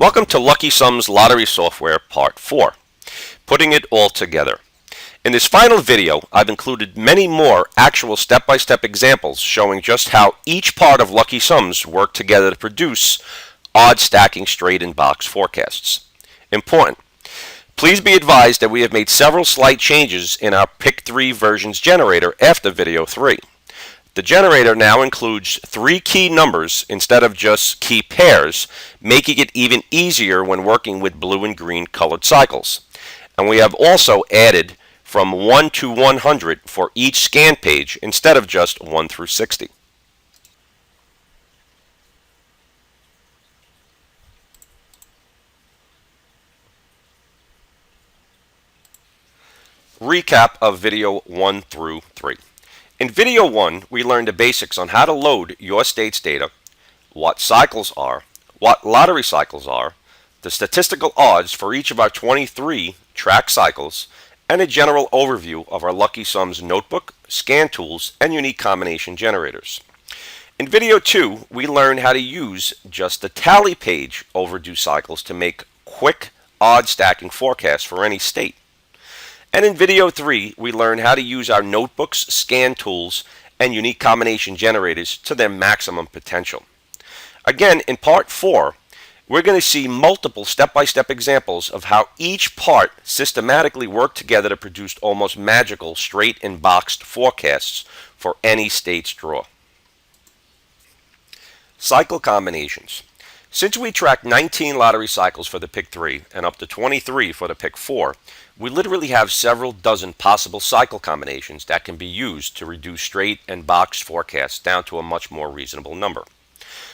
Welcome to Lucky Sumz Lottery Software Part 4, Putting It All Together. In this final video, I've included many more actual step-by-step examples showing just how each part of Lucky Sumz work together to produce odd stacking straight and box forecasts. Important. Please be advised that we have made several slight changes in our Pick 3 versions generator after video 3. The generator now includes 3 key numbers instead of just key pairs, making it even easier when working with blue and green colored cycles. And we have also added from 1 to 100 for each scan page instead of just 1 through 60. Recap of video 1 through 3. In video 1, we learned the basics on how to load your state's data, what cycles are, what lottery cycles are, the statistical odds for each of our 23 track cycles, and a general overview of our Lucky Sumz notebook, scan tools, and unique combination generators. In video 2, we learned how to use just the tally page overdue cycles to make quick odd stacking forecasts for any state. And in video 3, we learned how to use our notebooks, scan tools, and unique combination generators to their maximum potential. Again, in part 4, we're going to see multiple step-by-step examples of how each part systematically worked together to produce almost magical straight and boxed forecasts for any state's draw. Cycle combinations. Since we tracked 19 lottery cycles for the Pick 3 and up to 23 for the Pick 4, we literally have several dozen possible cycle combinations that can be used to reduce straight and boxed forecasts down to a much more reasonable number.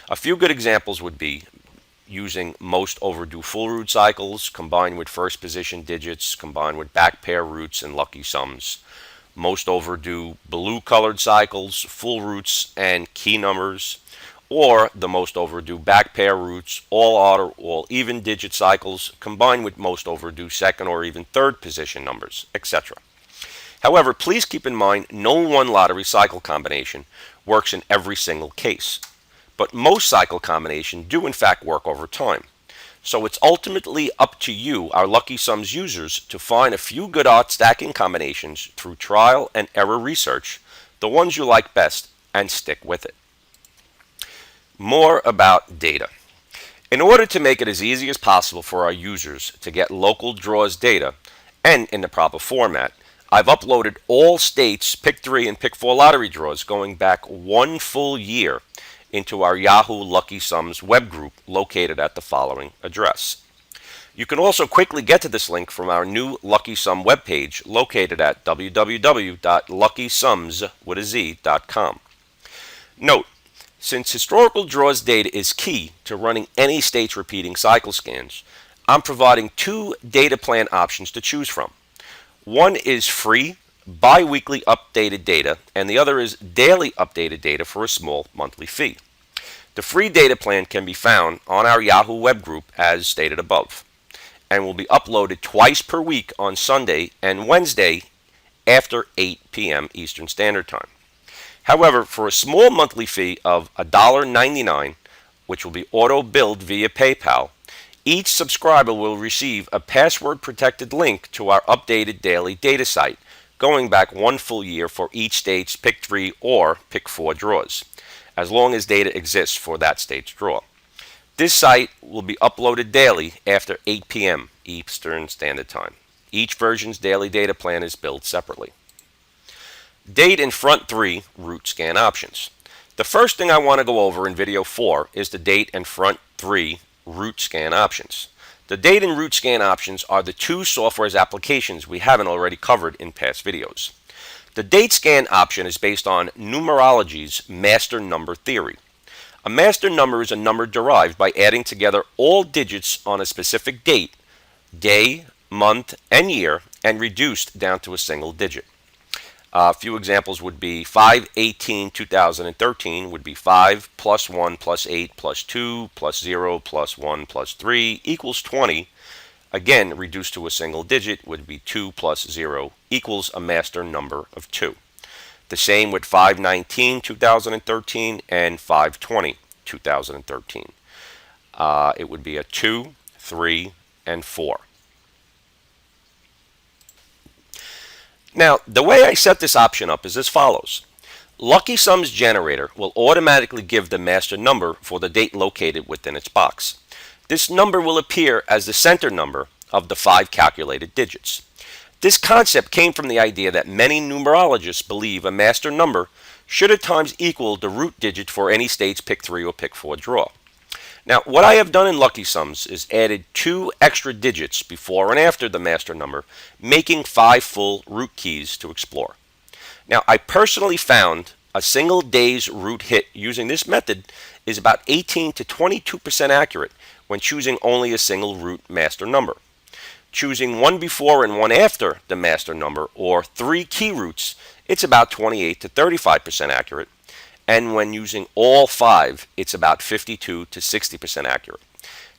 A few good examples would be using most overdue full root cycles combined with first position digits combined with back pair roots and Lucky Sumz, most overdue blue colored cycles, full roots and key numbers, or the most overdue back pair roots, all odd or all even digit cycles, combined with most overdue second or even third position numbers, etc. However, please keep in mind no one lottery cycle combination works in every single case, but most cycle combinations do in fact work over time. So it's ultimately up to you, our Lucky Sumz users, to find a few good odd stacking combinations through trial and error research, the ones you like best, and stick with it. More about data. In order to make it as easy as possible for our users to get local draws data, and in the proper format, I've uploaded all states' Pick 3 and Pick 4 lottery draws going back 1 full year into our Yahoo Lucky Sumz web group located at the following address. You can also quickly get to this link from our new Lucky Sum webpage located at www.luckysumz.com. Note, since historical draws data is key to running any state's repeating cycle scans, I'm providing 2 data plan options to choose from. One is free, bi-weekly updated data, and the other is daily updated data for a small monthly fee. The free data plan can be found on our Yahoo web group as stated above, and will be uploaded twice per week on Sunday and Wednesday after 8 p.m. Eastern Standard Time. However, for a small monthly fee of $1.99, which will be auto-billed via PayPal, each subscriber will receive a password-protected link to our updated daily data site, going back 1 full year for each state's Pick 3 or Pick 4 draws, as long as data exists for that state's draw. This site will be uploaded daily after 8 p.m. Eastern Standard Time. Each version's daily data plan is billed separately. Date and front 3 root scan options. The first thing I want to go over in video 4 is the date and front 3 root scan options. The date and root scan options are the 2 software's applications we haven't already covered in past videos. The date scan option is based on numerology's master number theory. A master number is a number derived by adding together all digits on a specific date, day, month, and year, and reduced down to a single digit. A few examples would be 5/18/2013 would be 5 plus 1 plus 8 plus 2 plus 0 plus 1 plus 3 equals 20. Again, reduced to a single digit would be 2 plus 0 equals a master number of 2. The same with 5/19/2013 and 5/20/2013. It would be a 2, 3, and 4. Now, the way I set this option up is as follows. Lucky Sum's generator will automatically give the master number for the date located within its box. This number will appear as the center number of the 5 calculated digits. This concept came from the idea that many numerologists believe a master number should at times equal the root digit for any state's pick 3 or pick 4 draw. Now, what I have done in Lucky Sums is added 2 extra digits before and after the master number, making 5 full root keys to explore. Now, I personally found a single day's root hit using this method is about 18 to 22% accurate when choosing only a single root master number. Choosing one before and one after the master number, or 3 key roots, it's about 28 to 35% accurate. And when using all 5, it's about 52 to 60% accurate.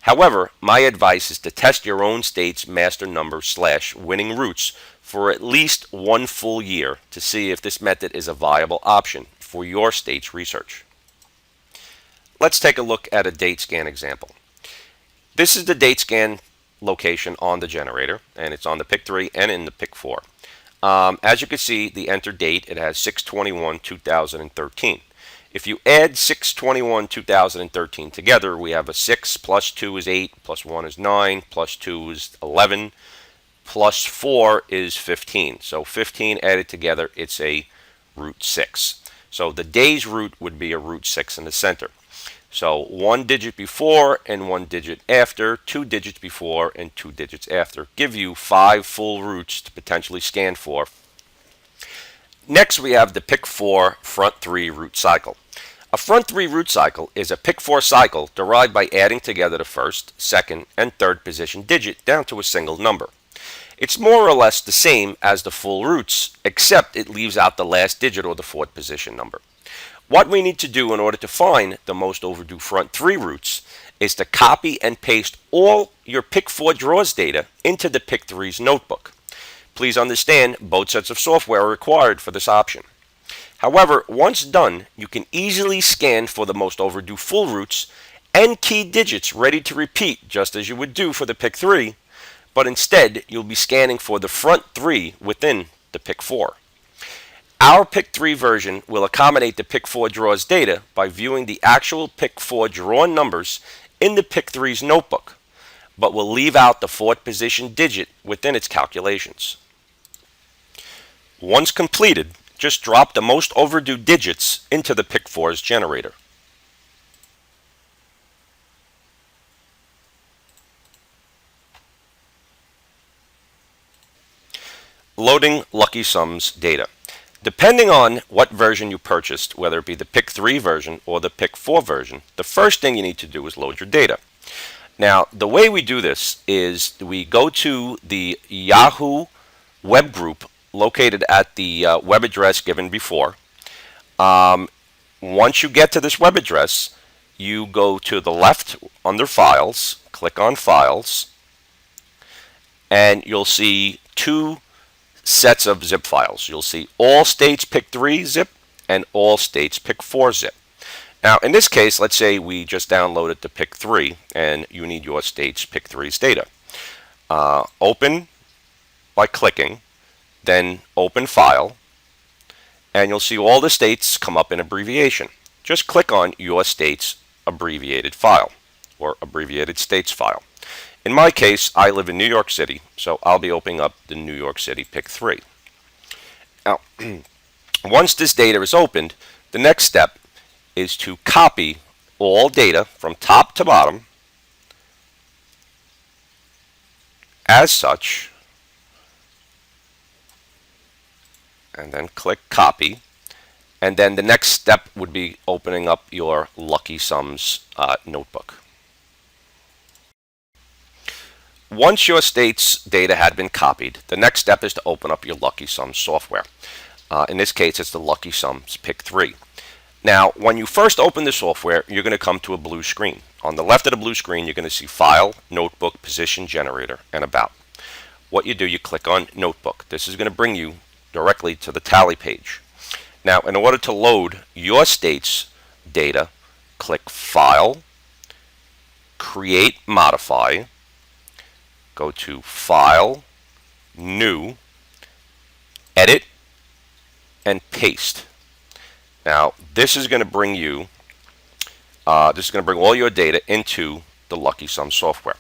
However, my advice is to test your own state's master number / winning roots for at least 1 full year to see if this method is a viable option for your state's research. Let's take a look at a date scan example. This is the date scan location on the generator, and it's on the pick 3 and in the pick 4. As you can see, the enter date, it has 6/21/2013. If you add 6/21/2013 together, we have a 6 plus 2 is 8, plus 1 is 9, plus 2 is 11, plus 4 is 15. So 15 added together, it's a root 6. So the day's root would be a root 6 in the center. So 1 digit before and 1 digit after, 2 digits before and 2 digits after give you 5 full roots to potentially scan for. Next, we have the pick 4 front 3 root cycle. A front 3 root cycle is a pick 4 cycle derived by adding together the first, second, and third position digit down to a single number. It's more or less the same as the full roots, except it leaves out the last digit or the fourth position number. What we need to do in order to find the most overdue front 3 roots is to copy and paste all your pick 4 draws data into the pick 3's notebook. Please understand, both sets of software are required for this option. However, once done, you can easily scan for the most overdue full roots and key digits ready to repeat, just as you would do for the pick 3, but instead you'll be scanning for the front 3 within the pick 4. Our pick 3 version will accommodate the pick 4 draws data by viewing the actual pick 4 drawn numbers in the pick 3's notebook, but will leave out the fourth position digit within its calculations. Once completed, just drop the most overdue digits into the pick 4's generator. Loading Lucky Sums data. Depending on what version you purchased, whether it be the pick 3 version or the pick 4 version, the first thing you need to do is load your data. Now, the way we do this is we go to the Yahoo web group located at the web address given before. Once you get to this web address, you go to the left under Files, click on Files, and you'll see 2 sets of zip files. You'll see all states pick 3 zip and all states pick 4 zip. Now, in this case, let's say we just downloaded the pick 3 and you need your state's pick 3's data. Open by clicking, then open File, and you'll see all the states come up in abbreviation. Just click on your state's abbreviated file or abbreviated states file. In my case, I live in New York City, so I'll be opening up the New York City pick 3. Now, once this data is opened, the next step is to copy all data from top to bottom as such, and then click copy, and then the next step would be opening up your Lucky Sums notebook. Once your state's data had been copied, the next step is to open up your Lucky Sums software. In this case, it's the Lucky Sums pick 3. Now, when you first open the software, you're going to come to a blue screen. On the left of the blue screen, you're going to see File, Notebook, Position Generator, and About. What you do, you click on Notebook. This is going to bring you directly to the tally page. Now, in order to load your state's data, click File, Create, Modify, go to File, New, Edit, and Paste. Now, this is going to bring you, this is going to bring all your data into the Lucky Sumz software.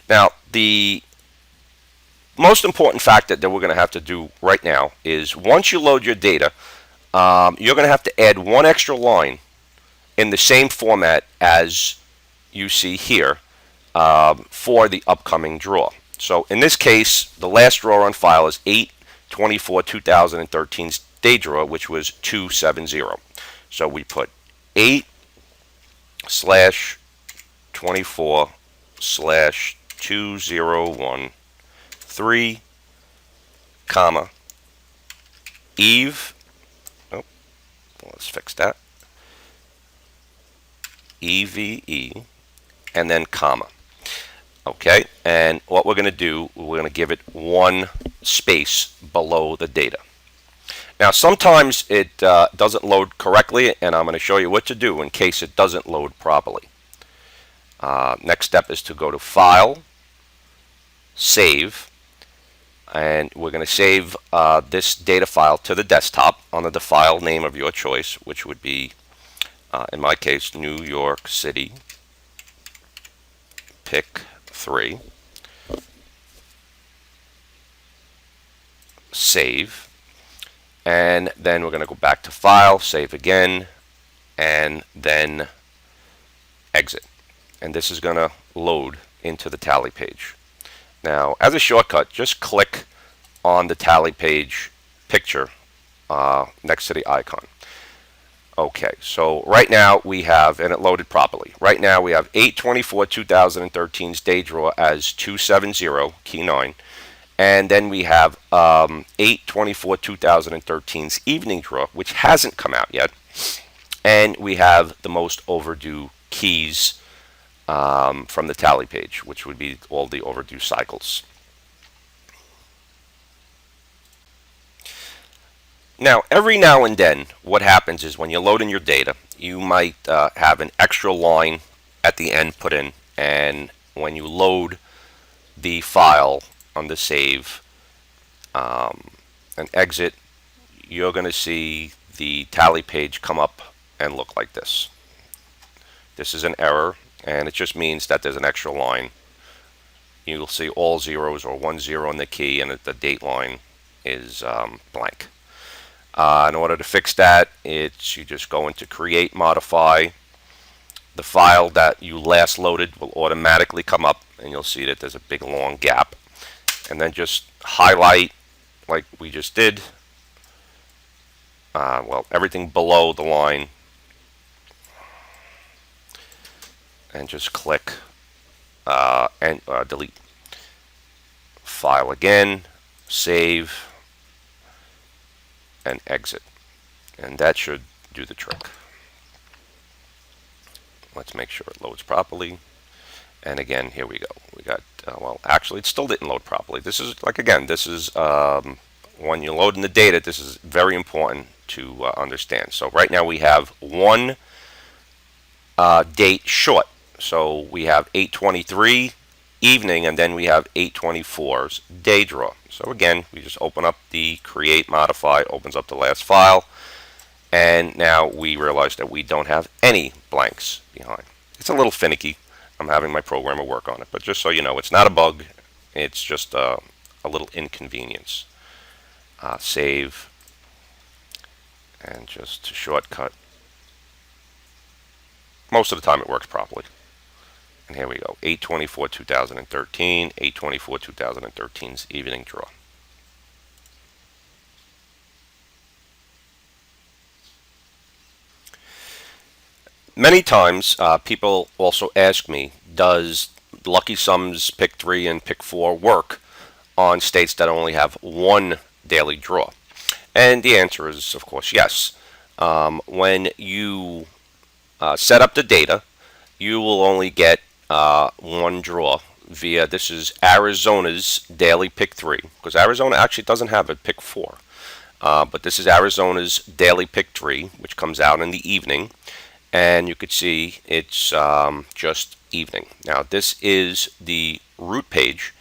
Now, the most important factor that we're going to have to do right now is once you load your data, you're going to have to add one extra line in the same format as you see here for the upcoming draw. So in this case, the last draw on file is 8/24/2013's day draw, which was 270. So we put 8/24/2013, comma, Eve, oh, let's fix that, EVE, and then comma. Okay, and what we're going to do, we're going to give it one space below the data. Now, sometimes it doesn't load correctly, and I'm going to show you what to do in case it doesn't load properly. Next step is to go to File, Save, and we're going to save this data file to the desktop under the file name of your choice, which would be, in my case, New York City Pick 3. Save, and then we're going to go back to File, Save again, and then Exit. And this is going to load into the tally page. Now, as a shortcut, just click on the tally page picture next to the icon. Okay, so right now we have, and it loaded properly, right now we have 8/24/2013's day draw as 270, key 9, and then we have 8/24/2013's evening draw, which hasn't come out yet, and we have the most overdue keys from the tally page, which would be all the overdue cycles. Now, every now and then, what happens is when you load in your data, you might have an extra line at the end put in, and when you load the file on the save and exit, you're going to see the tally page come up and look like this. This is an error, and it just means that there's an extra line. You'll see all zeros or 10 in the key, and the date line is blank. In order to fix that, you just go into Create, Modify. The file that you last loaded will automatically come up, and you'll see that there's a big long gap. And then just highlight, like we just did, well, everything below the line, and just click and delete. File again, save, and exit, and that should do the trick. Let's make sure it loads properly, and again, here we go. We got well, actually it still didn't load properly. This is, like, again, this is when you load in the data, this is very important to understand. So right now we have one date short, so we have 8/23 evening, and then we have 8/24's day draw. So again, we just open up the Create, Modify, opens up the last file, and now we realize that we don't have any blanks behind. It's a little finicky. I'm having my programmer work on it, but just so you know, it's not a bug. It's just a little inconvenience. Save, and just to shortcut. Most of the time it works properly. And here we go, 8/24/2013, 8/24/2013's evening draw. Many times people also ask me, does Lucky Sumz Pick 3 and Pick 4 work on states that only have one daily draw? And the answer is, of course, yes. When you set up the data, you will only get one draw via, this is Arizona's daily Pick 3, because Arizona actually doesn't have a Pick 4, but this is Arizona's daily Pick 3, which comes out in the evening, and you could see it's just evening. Now this is the root page,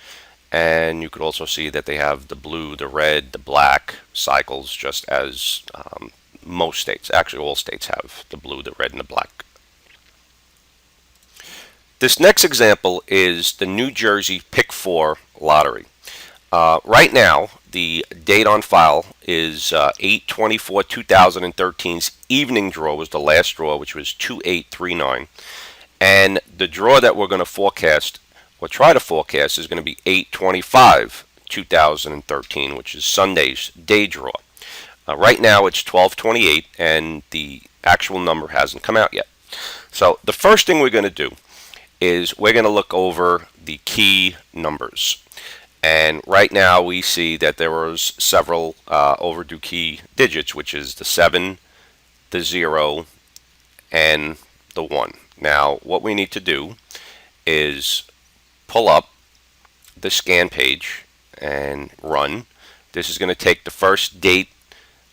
and you could also see that they have the blue, the red, the black cycles, just as most states, actually all states, have the blue, the red, and the black. This next example is the New Jersey Pick 4 lottery. Right now, the date on file is 8/24/2013's evening draw was the last draw, which was 2839. And the draw that we're going to forecast, or try to forecast, is going to be 8/25/2013, which is Sunday's day draw. Right now, it's 12:28, and the actual number hasn't come out yet. So the first thing we're going to do is we're going to look over the key numbers. And right now we see that there was several overdue key digits, which is the 7, the 0, and the 1. Now what we need to do is pull up the scan page and run. This is going to take the first date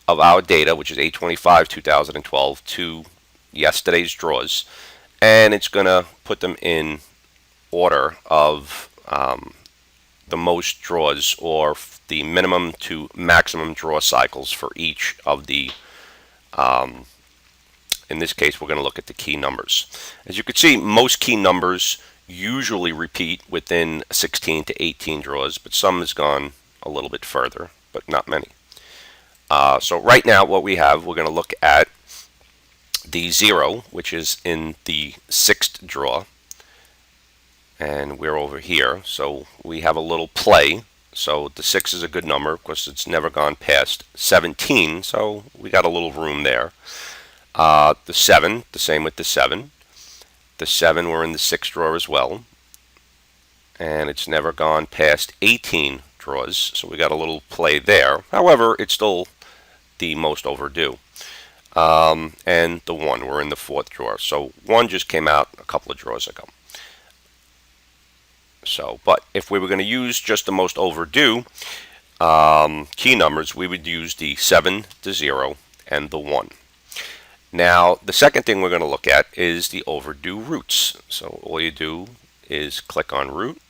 of our data, which is 8/25/2012, to yesterday's draws, and it's going to put them in order of the most draws, or the minimum to maximum draw cycles for each of the, in this case we're going to look at the key numbers. As you can see, most key numbers usually repeat within 16 to 18 draws, but some has gone a little bit further, but not many. So right now what we have, we're going to look at the 0, which is in the 6th draw, and we're over here, so we have a little play. So the 6 is a good number because it's never gone past 17, so we got a little room there. The 7, the same with the 7. The 7, we're in the 6th draw as well, and it's never gone past 18 draws, so we got a little play there. However, it's still the most overdue. And the 1, we're in the 4th drawer, so 1 just came out a couple of draws ago. So, but if we were going to use just the most overdue key numbers, we would use the 7, the 0, and the 1. Now, the second thing we're going to look at is the overdue roots. So all you do is click on root,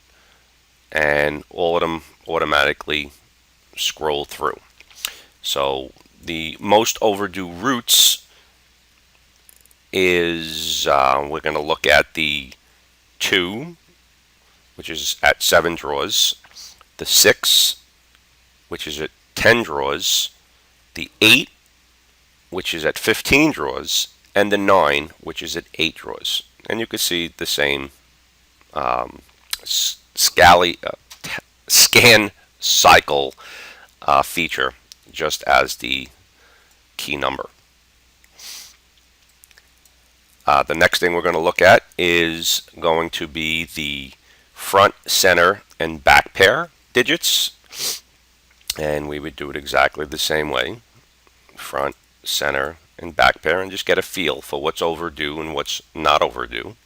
and all of them automatically scroll through. So the most overdue roots is, we're going to look at the 2, which is at 7 draws, the 6, which is at 10 draws, the 8, which is at 15 draws, and the 9, which is at 8 draws. And you can see the same scan cycle feature, just as the key number. The next thing we're going to look at is going to be the front, center, and back pair digits, and we would do it exactly the same way: front, center, and back pair, and just get a feel for what's overdue and what's not overdue.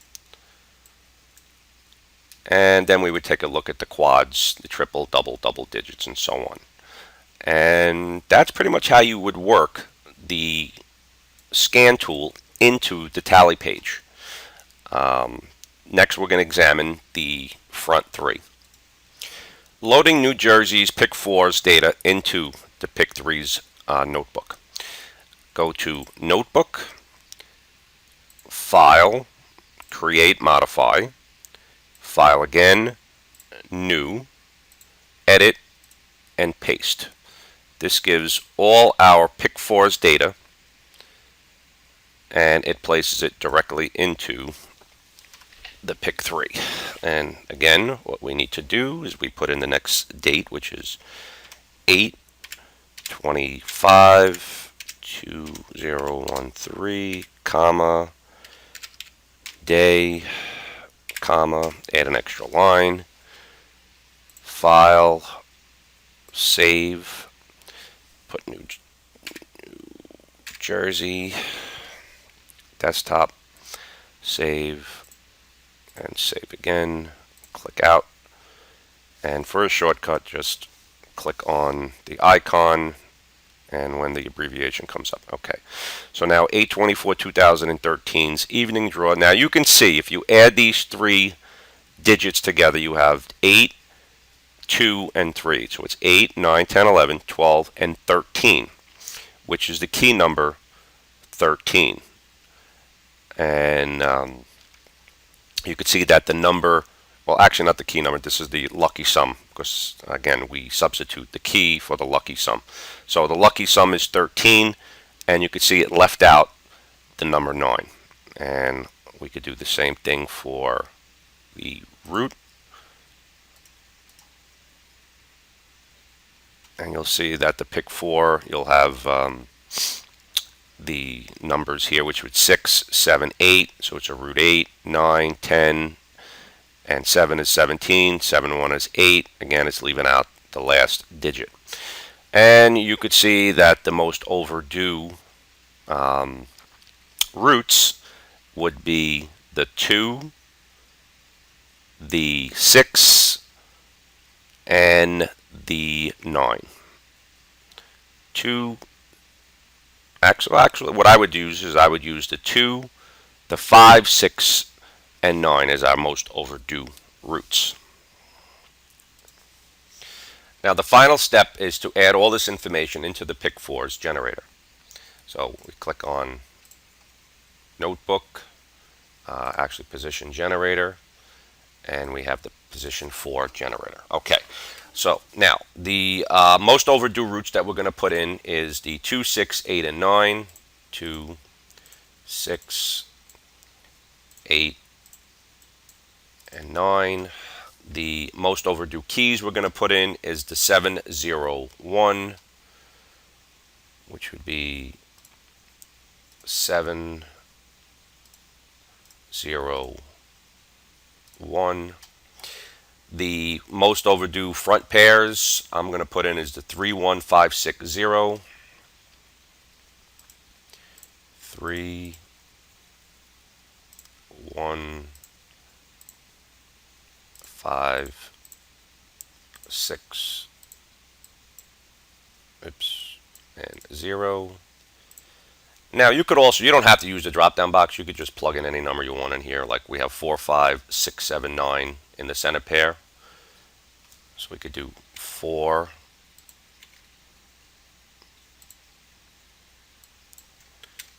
And then we would take a look at the quads, the triple, double digits, and so on. And that's pretty much how you would work the scan tool into the tally page. Next, we're going to examine the front 3. Loading New Jersey's Pick 4's data into the Pick 3's notebook. Go to Notebook, File, Create, Modify, File again, New, Edit, and Paste. This gives all our Pick 4's data, and it places it directly into the Pick 3. And again, what we need to do is we put in the next date, which is 8/25/2013, comma, day, comma, add an extra line, file, save, put New Jersey, desktop, save, and save again, click out, and for a shortcut just click on the icon and when the abbreviation comes up. Okay, so now 8/24/2013's evening draw. Now you can see if you add these three digits together, you have 8, 2, and 3. So it's 8, 9, 10, 11, 12, and 13, which is the key number 13. And you can see that the number, well, actually not the key number, this is the lucky sum, because again, we substitute the key for the lucky sum. So the lucky sum is 13, and you can see it left out the number 9. And we could do the same thing for the root. And you'll see that the pick 4, you'll have the numbers here, which would 6, 7, 8. So it's a root 8, 9, 10, and 7 is 17. 7 and 1 is 8. Again, it's leaving out the last digit. And you could see that the most overdue roots would be the 2, the 6, and the 9. 2. Actually, what I would use is I would use the 2, the 5, 6, and 9 as our most overdue roots. Now the final step is to add all this information into the Pick 4's generator. So we click on Notebook, actually Position Generator, and we have the Position 4 generator. Okay, so now the most overdue roots that we're going to put in is the 2, 6, 8, and 9. 2, 6, 8, and 9. The most overdue keys we're going to put in is the 7, 0, 1, which would be 7, 0, 1. The most overdue front pairs I'm going to put in is the 3, 1, 5, 6, 0. 3, 1, 5, 6, and 0. Now you could also, you don't have to use the drop down box, you could just plug in any number you want in here. Like we have 4, 5, 6, 7, 9 in the center pair. So we could do 4,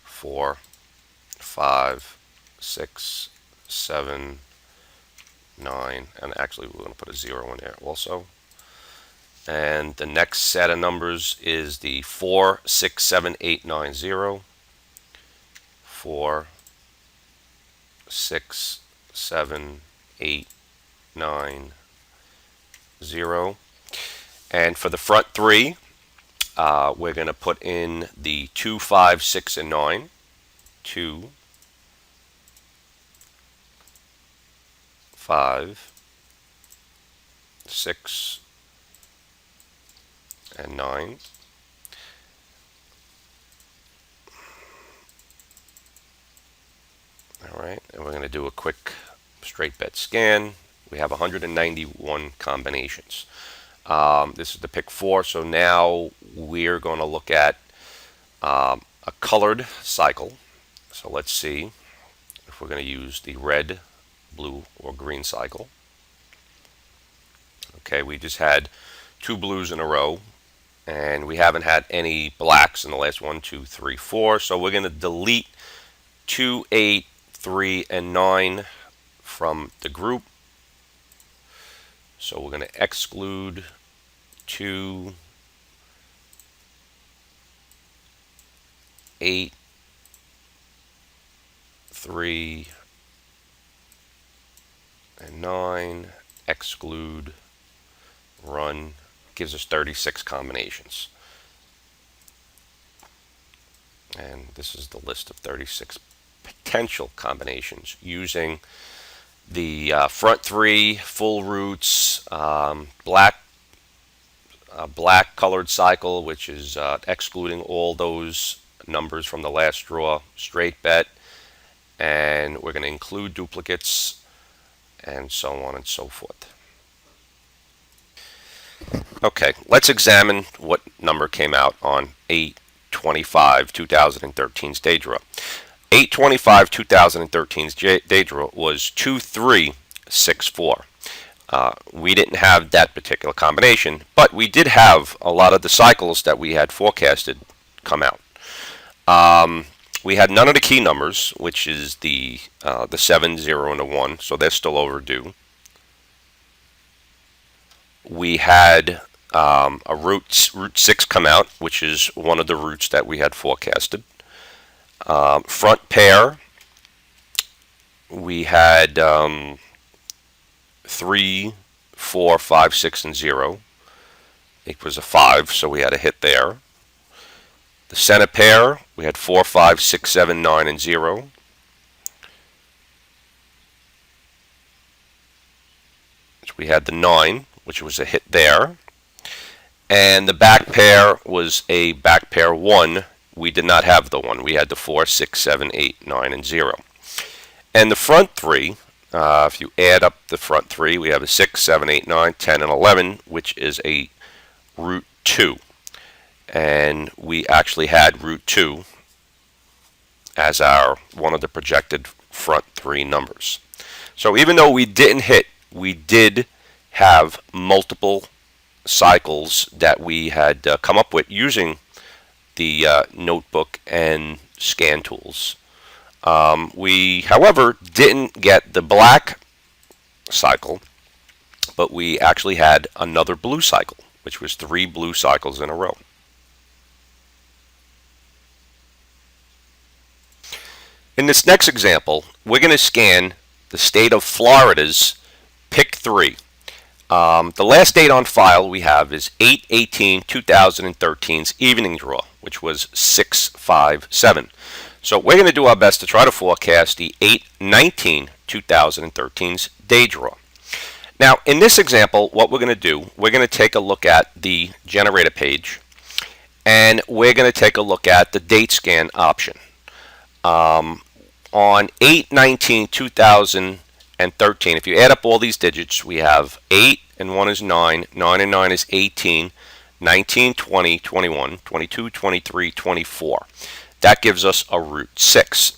4, 5, 6, 7, 9, and actually we're going to put a 0 in there also. And the next set of numbers is the 4, 6, 7, 8, 9, 0. 4, 6, 7, 8, 9, 0. And for the front three, we're going to put in the 2, 5, 6, and 9. 2, 5, 6, and 9. All right, and we're going to do a quick straight bet scan. We have 191 combinations. This is the Pick 4, so now we're going to look at a colored cycle. So let's see if we're going to use the red, blue, or green cycle. Okay, we just had 2 blues in a row, and we haven't had any blacks in the last 1, 2, 3, 4. So we're going to delete 2, 8, 3, and 9 from the group. So we're going to exclude 2, 8, 3, and 9, exclude, run. Gives us 36 combinations. And this is the list of 36 potential combinations using the front three, full roots, black colored cycle, which is excluding all those numbers from the last draw, straight bet, and we're going to include duplicates, and so on and so forth. Okay, let's examine what number came out on 8/25, 2013's day draw. 8/25, 2013's day draw was 2-3-6-4. We didn't have that particular combination, but we did have a lot of the cycles that we had forecasted come out. We had none of the key numbers, which is the 7, 0, and the 1, so they're still overdue. We had a root 6 come out, which is one of the roots that we had forecasted. Front pair, we had 3, 4, 5, 6, and 0. It was a 5, so we had a hit there. The center pair, we had 4, 5, 6, 7, 9, and 0. So we had the 9, which was a hit there. And the back pair was a back pair 1. We did not have the 1. We had the 4, 6, 7, 8, 9, and 0. And the front 3, if you add up the front 3, we have a 6, 7, 8, 9, 10, and 11, which is a root 2. And we actually had root 2 as our one of the projected front 3 numbers. So even though we didn't hit, we did have multiple cycles that we had come up with using the notebook and scan tools. We, however, didn't get the black cycle, but we actually had another blue cycle, which was 3 blue cycles in a row. In this next example, we're going to scan the state of Florida's pick 3. The last date on file we have is 8/18/2013's evening draw, which was 6/5/7. So we're going to do our best to try to forecast the 8/19/2013's day draw. Now, in this example, what we're going to do, we're going to take a look at the generator page, and we're going to take a look at the date scan option. On 8/19/2013, if you add up all these digits, we have 8 and 1 is 9, 9 and 9 is 18, 19, 20, 21, 22, 23, 24. That gives us a root 6.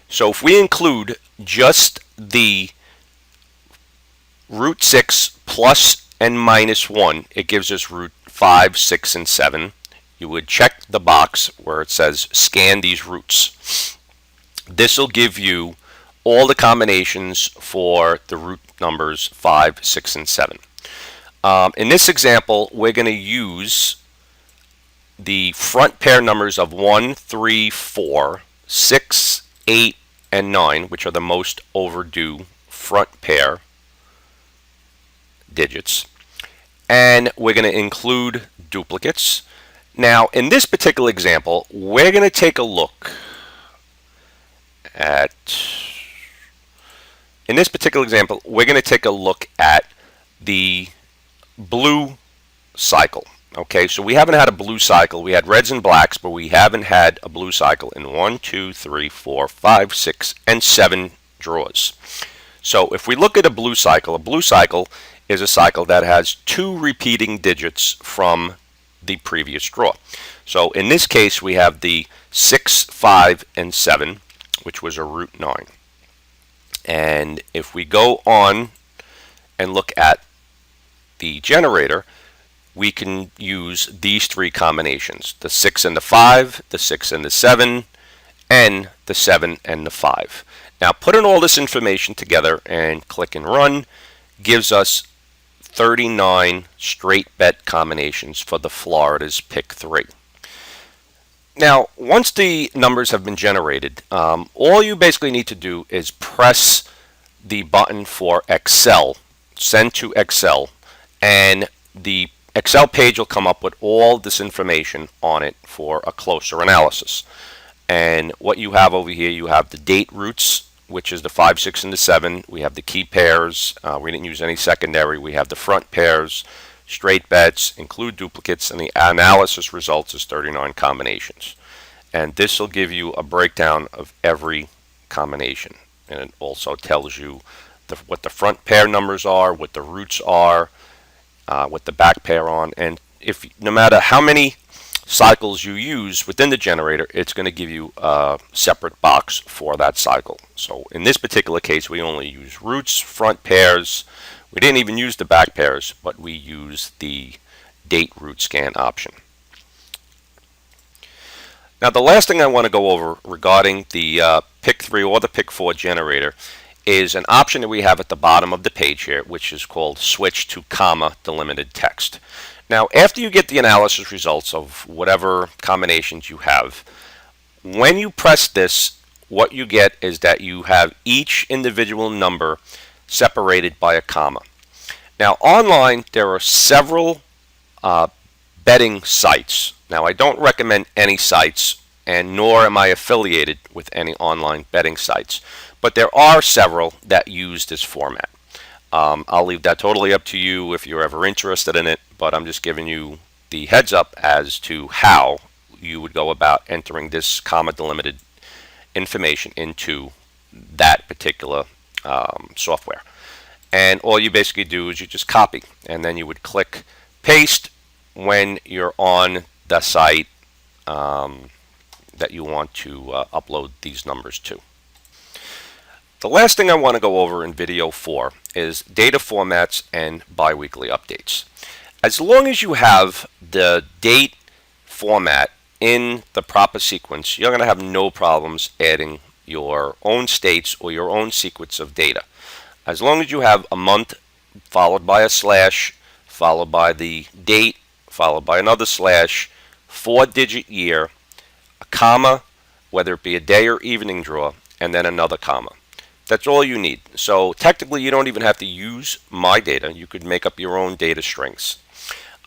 So if we include just the root 6 plus and minus 1, it gives us root 5, 6, and 7. You would check the box where it says scan these roots. This will give you all the combinations for the root numbers 5, 6, and 7. In this example, we're going to use the front pair numbers of 1, 3, 4, 6, 8, and 9, which are the most overdue front pair digits. And we're going to include duplicates. Now, in this particular example, we're going to take a look at the blue cycle. Okay, so we haven't had a blue cycle. We had reds and blacks, but we haven't had a blue cycle in 1, 2, 3, 4, 5, 6, and 7 draws. So if we look at a blue cycle is a cycle that has 2 repeating digits from the previous draw. So in this case, we have the 6, 5, and 7, which was a root 9. And if we go on and look at the generator, we can use these 3 combinations: the 6 and the 5, the 6 and the 7, and the 7 and the 5. Now, putting all this information together and click and run gives us 39 straight bet combinations for the Florida's pick 3. Now, once the numbers have been generated, all you basically need to do is press the button for Excel, send to Excel, and the Excel page will come up with all this information on it for a closer analysis. And what you have over here, you have the date roots, which is the 5, 6, and the 7. We have the key pairs. We didn't use any secondary. We have the front pairs, straight bets, include duplicates, and the analysis results is 39 combinations. And this will give you a breakdown of every combination. And it also tells you what the front pair numbers are, what the roots are, what the back pair on, and if no matter how many cycles you use within the generator, it's going to give you a separate box for that cycle. So in this particular case, we only use roots, front pairs. We didn't even use the back pairs, but we use the date root scan option. Now the last thing I want to go over regarding the pick 3 or the pick 4 generator is an option that we have at the bottom of the page here, which is called switch to comma delimited text. Now after you get the analysis results of whatever combinations you have, when you press this, what you get is that you have each individual number separated by a comma. Now online there are several betting sites. Now I don't recommend any sites, and nor am I affiliated with any online betting sites, but there are several that use this format. I'll leave that totally up to you if you're ever interested in it, but I'm just giving you the heads up as to how you would go about entering this comma delimited information into that particular software. And all you basically do is you just copy, and then you would click paste when you're on the site that you want to upload these numbers to. The last thing I want to go over in video 4 is data formats and biweekly updates. As long as you have the date format in the proper sequence, you're going to have no problems adding your own states or your own sequence of data. As long as you have a month followed by a slash, followed by the date, followed by another slash, 4-digit year, a comma, whether it be a day or evening draw, and then another comma. That's all you need. So technically you don't even have to use my data. You could make up your own data strings.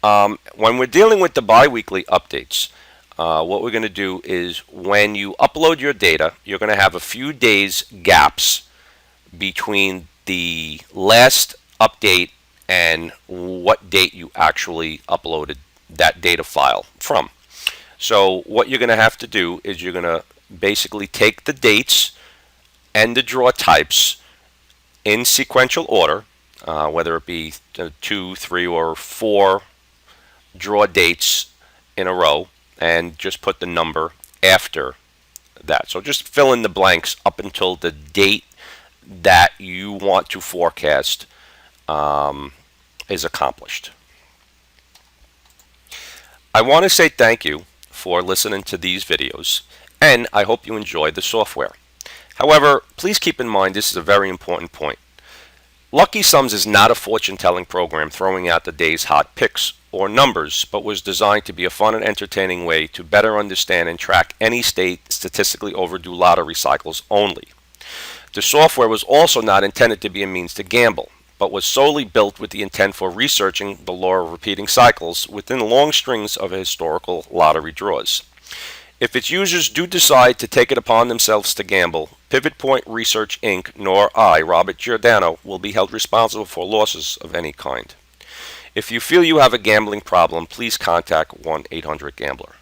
When we're dealing with the biweekly updates, what we're going to do is when you upload your data, you're going to have a few days gaps between the last update and what date you actually uploaded that data file from. So what you're going to have to do is you're going to basically take the dates and the draw types in sequential order, whether it be 2, 3, or 4 draw dates in a row, and just put the number after that. So just fill in the blanks up until the date that you want to forecast is accomplished. I want to say thank you for listening to these videos, and I hope you enjoy the software. However, please keep in mind this is a very important point. Lucky Sumz is not a fortune-telling program throwing out the day's hot picks or numbers, but was designed to be a fun and entertaining way to better understand and track any state statistically overdue lottery cycles only. The software was also not intended to be a means to gamble, but was solely built with the intent for researching the law of repeating cycles within long strings of historical lottery draws. If its users do decide to take it upon themselves to gamble, Pivot Point Research Inc. nor I, Robert Giordano, will be held responsible for losses of any kind. If you feel you have a gambling problem, please contact 1-800-GAMBLER.